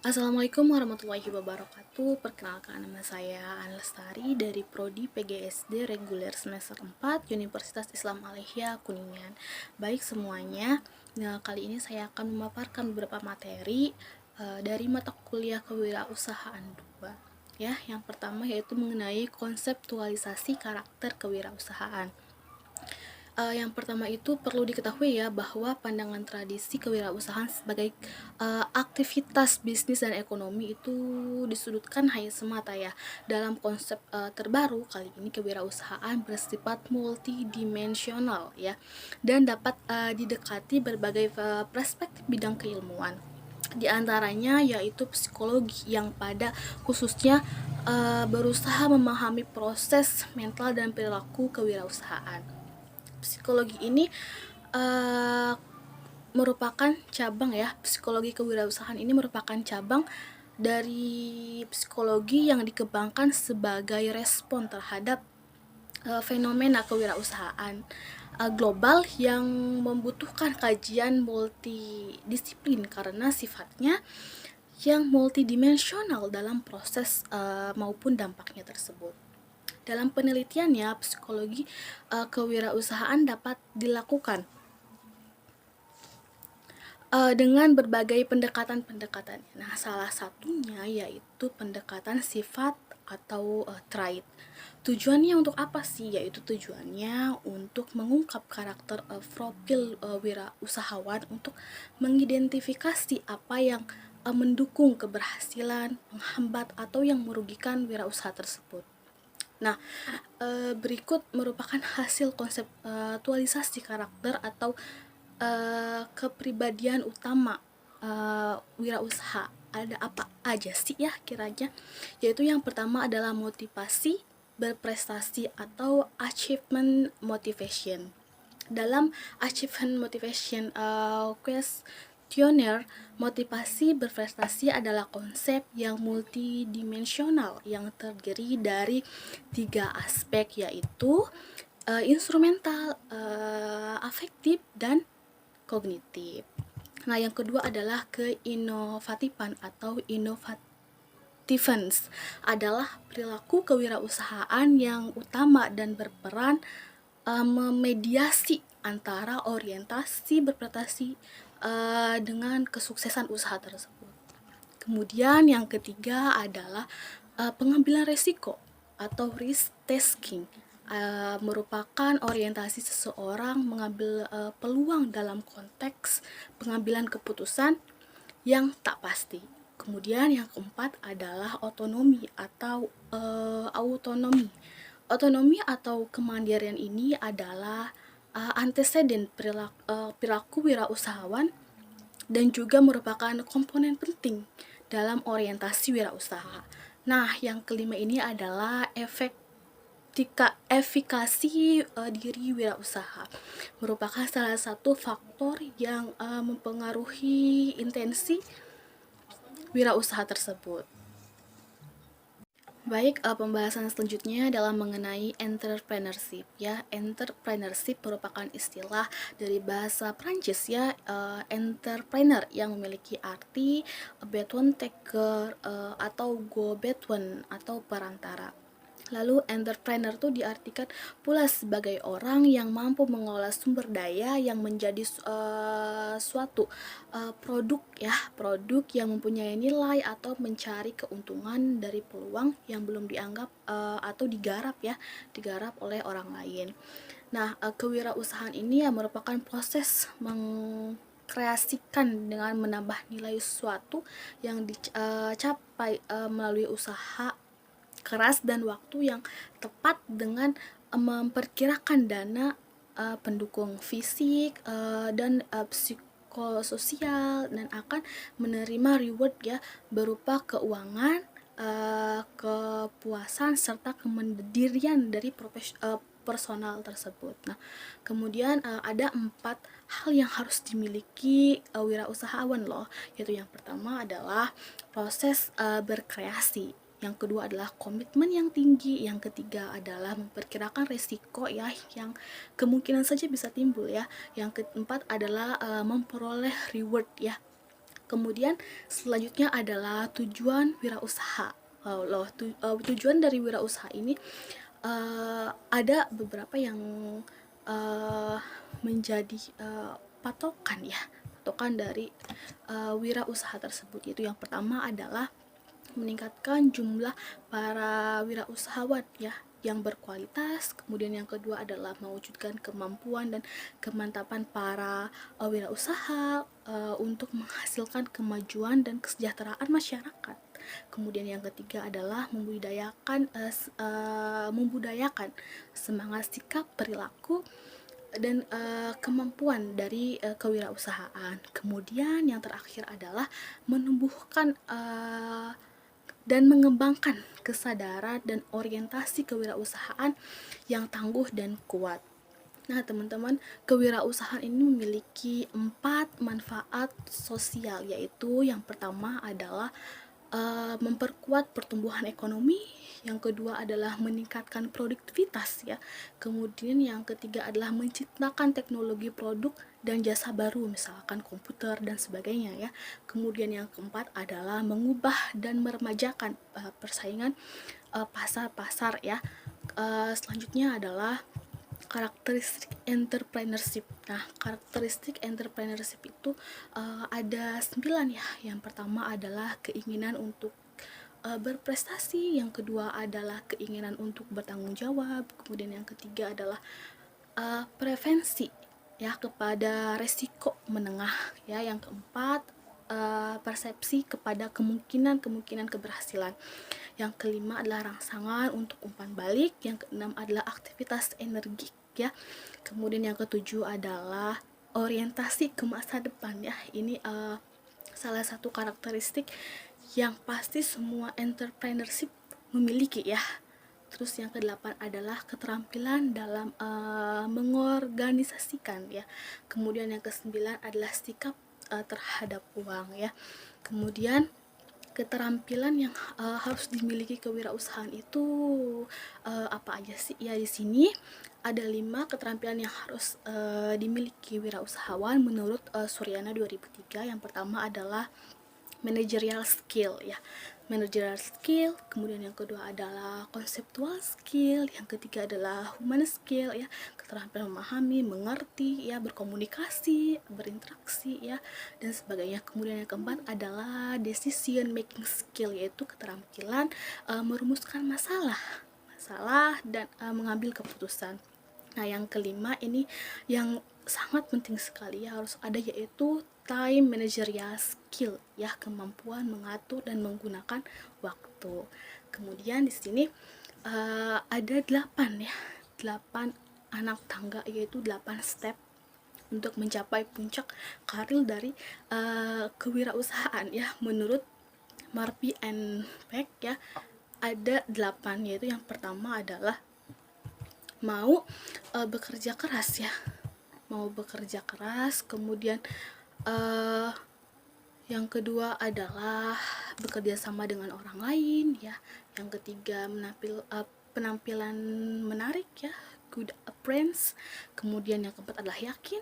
Assalamualaikum warahmatullahi wabarakatuh. Perkenalkan, nama saya An Lestari dari Prodi PGSD Reguler Semester 4 Universitas Islam Malaysia Kuningan. Baik semuanya, nah, kali ini saya akan memaparkan beberapa materi dari mata kuliah kewirausahaan 2. Ya, yang pertama yaitu mengenai konseptualisasi karakter kewirausahaan. Yang pertama itu perlu diketahui ya bahwa pandangan tradisi kewirausahaan sebagai aktivitas bisnis dan ekonomi itu disudutkan hanya semata ya. Dalam konsep terbaru kali ini, kewirausahaan bersifat multidimensional ya, dan dapat didekati berbagai perspektif bidang keilmuan. Di antaranya yaitu psikologi yang pada khususnya berusaha memahami proses mental dan perilaku kewirausahaan. Psikologi ini merupakan cabang ya, psikologi kewirausahaan ini merupakan cabang dari psikologi yang dikembangkan sebagai respon terhadap fenomena kewirausahaan global yang membutuhkan kajian multidisiplin karena sifatnya yang multidimensional dalam proses maupun dampaknya tersebut. Dalam penelitiannya, psikologi kewirausahaan dapat dilakukan dengan berbagai pendekatan-pendekatan. Nah, salah satunya yaitu pendekatan sifat atau trait. Tujuannya untuk apa sih? Yaitu tujuannya untuk mengungkap karakter profil wirausahawan untuk mengidentifikasi apa yang mendukung keberhasilan, menghambat, atau yang merugikan wirausaha tersebut. Nah, berikut merupakan hasil konseptualisasi karakter atau kepribadian utama wirausaha. Ada apa aja sih ya kiranya? Yaitu yang pertama adalah motivasi berprestasi atau achievement motivation. Dalam achievement motivation questionnaire, motivasi berprestasi adalah konsep yang multidimensional yang terdiri dari 3 aspek, yaitu instrumental, afektif, dan kognitif. Nah, yang kedua adalah keinovatifan atau innovativance, adalah perilaku kewirausahaan yang utama dan berperan memediasi antara orientasi berprestasi dengan kesuksesan usaha tersebut. Kemudian yang ketiga adalah pengambilan resiko atau risk taking, merupakan orientasi seseorang mengambil peluang dalam konteks pengambilan keputusan yang tak pasti. Kemudian yang keempat adalah otonomi atau autonomi. Otonomi atau kemandirian ini adalah anteseden perilaku wirausahawan dan juga merupakan komponen penting dalam orientasi wirausaha. Nah, yang kelima ini adalah efikasi diri wirausaha, merupakan salah satu faktor yang mempengaruhi intensi wirausaha tersebut. Baik, pembahasan selanjutnya adalah mengenai entrepreneurship ya. Entrepreneurship merupakan istilah dari bahasa Prancis ya, entrepreneur, yang memiliki arti beton taker atau go between atau perantara. Lalu entrepreneur itu diartikan pula sebagai orang yang mampu mengelola sumber daya yang menjadi suatu produk ya, produk yang mempunyai nilai atau mencari keuntungan dari peluang yang belum dianggap atau digarap oleh orang lain. Nah, kewirausahaan ini ya merupakan proses mengkreasikan dengan menambah nilai sesuatu yang dicapai melalui usaha keras dan waktu yang tepat dengan memperkirakan dana pendukung fisik dan psikososial, dan akan menerima reward ya berupa keuangan, kepuasan, serta kemandirian dari personal tersebut. Nah, kemudian ada 4 hal yang harus dimiliki wirausahawan loh, yaitu yang pertama adalah proses berkreasi. Yang kedua adalah komitmen yang tinggi. Yang ketiga adalah memperkirakan resiko ya, yang kemungkinan saja bisa timbul ya. Yang keempat adalah memperoleh reward ya. Kemudian selanjutnya adalah tujuan wirausaha. Tujuan dari wirausaha ini ada beberapa yang uh, menjadi patokan ya, patokan dari wirausaha tersebut, yaitu yang pertama adalah meningkatkan jumlah para wirausahawan ya yang berkualitas. Kemudian yang kedua adalah mewujudkan kemampuan dan kemantapan para wirausaha untuk menghasilkan kemajuan dan kesejahteraan masyarakat. Kemudian yang ketiga adalah membudayakan semangat, sikap, perilaku dan kemampuan dari kewirausahaan. Kemudian yang terakhir adalah menumbuhkan dan mengembangkan kesadaran dan orientasi kewirausahaan yang tangguh dan kuat. Nah, teman-teman, kewirausahaan ini memiliki 4 manfaat sosial, yaitu yang pertama adalah memperkuat pertumbuhan ekonomi, yang kedua adalah meningkatkan produktivitas ya. Kemudian yang ketiga adalah menciptakan teknologi produk dan jasa baru, misalkan komputer dan sebagainya ya. Kemudian yang keempat adalah mengubah dan meremajakan persaingan pasar-pasar ya. Selanjutnya adalah karakteristik entrepreneurship. Nah, karakteristik entrepreneurship itu ada 9 ya. Yang pertama adalah keinginan untuk berprestasi, yang kedua adalah keinginan untuk bertanggung jawab, kemudian yang ketiga adalah prevensi ya kepada resiko menengah ya, yang keempat persepsi kepada kemungkinan keberhasilan, yang kelima adalah rangsangan untuk umpan balik, yang keenam adalah aktivitas energik ya, kemudian yang ketujuh adalah orientasi ke masa depan ya. Ini salah satu karakteristik yang pasti semua entrepreneurship memiliki ya. Terus yang kedelapan adalah keterampilan dalam mengorganisasikan ya. Kemudian yang kesembilan adalah sikap terhadap uang ya. Kemudian keterampilan yang harus dimiliki kewirausahaan itu apa aja sih? Ya, di sini ada 5 keterampilan yang harus dimiliki wirausahawan menurut Suryana 2003. Yang pertama adalah managerial skill ya, managerial skill. Kemudian yang kedua adalah conceptual skill, yang ketiga adalah human skill ya, keterampilan memahami, mengerti ya, berkomunikasi, berinteraksi ya, dan sebagainya. Kemudian yang keempat adalah decision making skill, yaitu keterampilan merumuskan masalah dan mengambil keputusan. Nah, yang kelima ini yang sangat penting sekali ya, harus ada, yaitu time managerial skill ya, kemampuan mengatur dan menggunakan waktu. Kemudian di sini ada 8 ya, 8 anak tangga, yaitu 8 step untuk mencapai puncak karir dari kewirausahaan ya, menurut Marpi and Peck ya. Ada 8, yaitu yang pertama adalah mau bekerja keras ya, mau bekerja keras. Kemudian yang kedua adalah bekerja sama dengan orang lain ya. Yang ketiga penampilan menarik ya, good appearance. Kemudian yang keempat adalah yakin.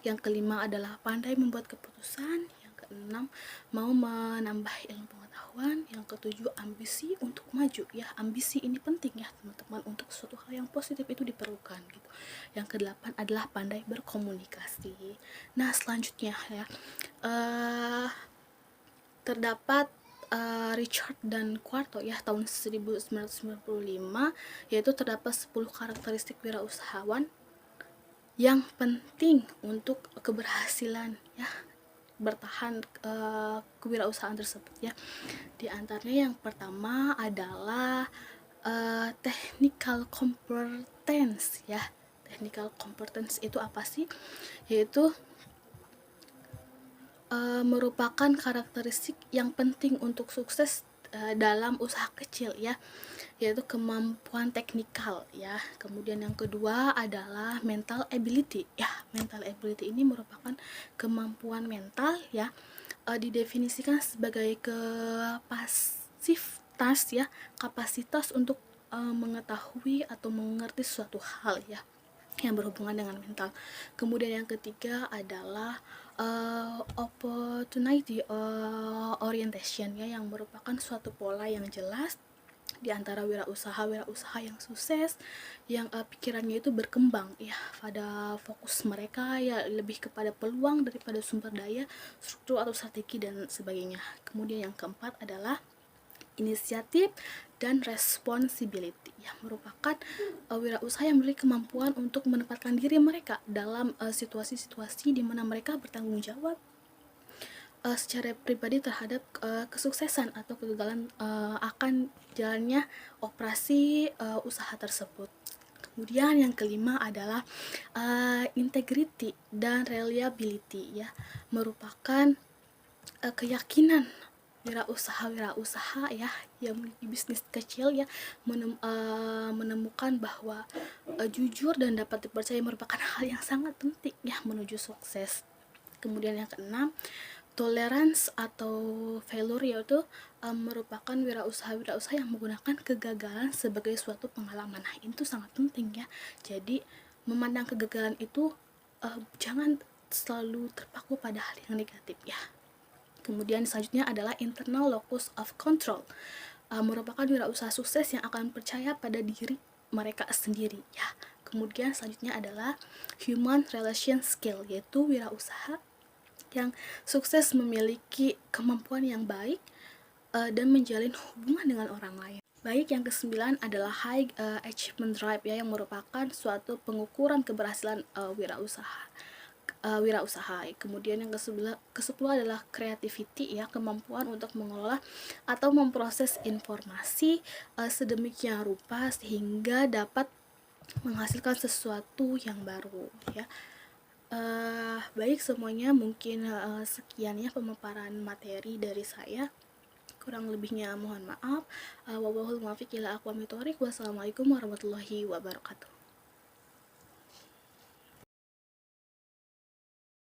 Yang kelima adalah pandai membuat keputusan. Yang keenam mau menambah ilmu pengetahuan. Yang ketujuh ambisi untuk maju ya. Ambisi ini penting ya teman-teman, untuk suatu hal yang positif itu diperlukan gitu. Yang kedelapan adalah pandai berkomunikasi. Nah, selanjutnya ya terdapat Richard dan Quarto ya, tahun 1995, yaitu terdapat 10 karakteristik wirausahawan yang penting untuk keberhasilan ya bertahan kewirausahaan tersebut ya. Di antaranya yang pertama adalah technical competence ya. Technical competence itu apa sih? Yaitu merupakan karakteristik yang penting untuk sukses dalam usaha kecil ya, yaitu kemampuan teknikal ya. Kemudian yang kedua adalah mental ability ya. Mental ability ini merupakan kemampuan mental ya, didefinisikan sebagai kapasitas ya, kapasitas untuk mengetahui atau mengerti suatu hal ya. yang berhubungan dengan mental. Kemudian yang ketiga adalah opportunity orientation, ya, yang merupakan suatu pola yang jelas di antara wirausaha yang sukses, yang pikirannya itu berkembang, ya, pada fokus mereka ya lebih kepada peluang daripada sumber daya, struktur atau strategi dan sebagainya. Kemudian yang keempat adalah inisiatif dan responsibility, ya, merupakan wirausaha yang memiliki kemampuan untuk menempatkan diri mereka dalam situasi-situasi di mana mereka bertanggung jawab secara pribadi terhadap kesuksesan atau kegagalan akan jalannya operasi usaha tersebut. Kemudian yang kelima adalah integrity dan reliability, ya, merupakan keyakinan wirausaha ya yang memiliki bisnis kecil, ya, menemukan bahwa jujur dan dapat dipercaya merupakan hal yang sangat penting, ya, menuju sukses. Kemudian yang keenam, tolerance atau failure, yaitu merupakan wirausaha yang menggunakan kegagalan sebagai suatu pengalaman. Nah, itu sangat penting, ya. Jadi memandang kegagalan itu jangan selalu terpaku pada hal yang negatif, ya. Kemudian selanjutnya adalah internal locus of control, merupakan wirausaha sukses yang akan percaya pada diri mereka sendiri, ya. Kemudian selanjutnya adalah human relation skill, yaitu wirausaha yang sukses memiliki kemampuan yang baik dan menjalin hubungan dengan orang lain. Baik, yang kesembilan adalah high achievement drive, ya, yang merupakan suatu pengukuran keberhasilan wirausaha. Kemudian yang ke-10 adalah creativity, ya, kemampuan untuk mengelola atau memproses informasi sedemikian rupa sehingga dapat menghasilkan sesuatu yang baru, ya. Baik semuanya, mungkin sekian, ya, pemaparan materi dari saya. Kurang lebihnya mohon maaf. Wallahul muwaffiq ila aqwamit thoriq. Wassalamualaikum warahmatullahi wabarakatuh.